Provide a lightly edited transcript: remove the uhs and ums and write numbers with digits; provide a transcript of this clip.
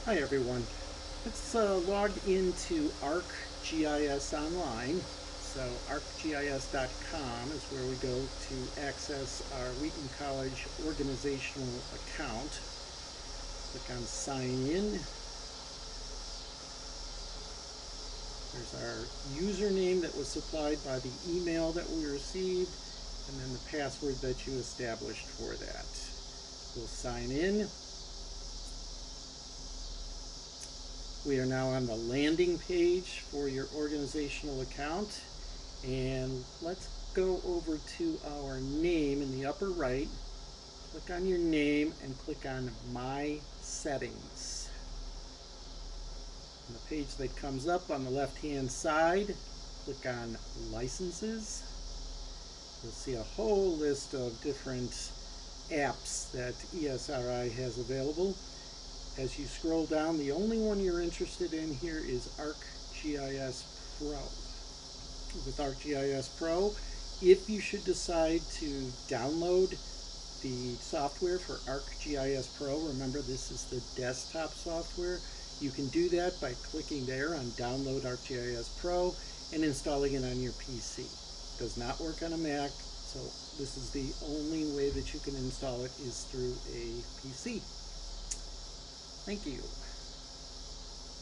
Hi everyone. Let's log into ArcGIS online. So arcgis.com is where we go to access our Wheaton College organizational account. Click on sign in. There's our username that was supplied by the email that we received, and then the password that you established for that. We'll sign in. We are now on the landing page for your organizational account, and let's go over to our name in the upper right. Click on your name and click on My Settings. On the page that comes up on the left hand side, click on Licenses. You'll see a whole list of different apps that ESRI has available. As you scroll down, the only one you're interested in here is ArcGIS Pro. With ArcGIS Pro, if you should decide to download the software for ArcGIS Pro, remember this is the desktop software, you can do that by clicking there on Download ArcGIS Pro and installing it on your PC. It does not work on a Mac, so this is the only way that you can install it is through a PC. Thank you.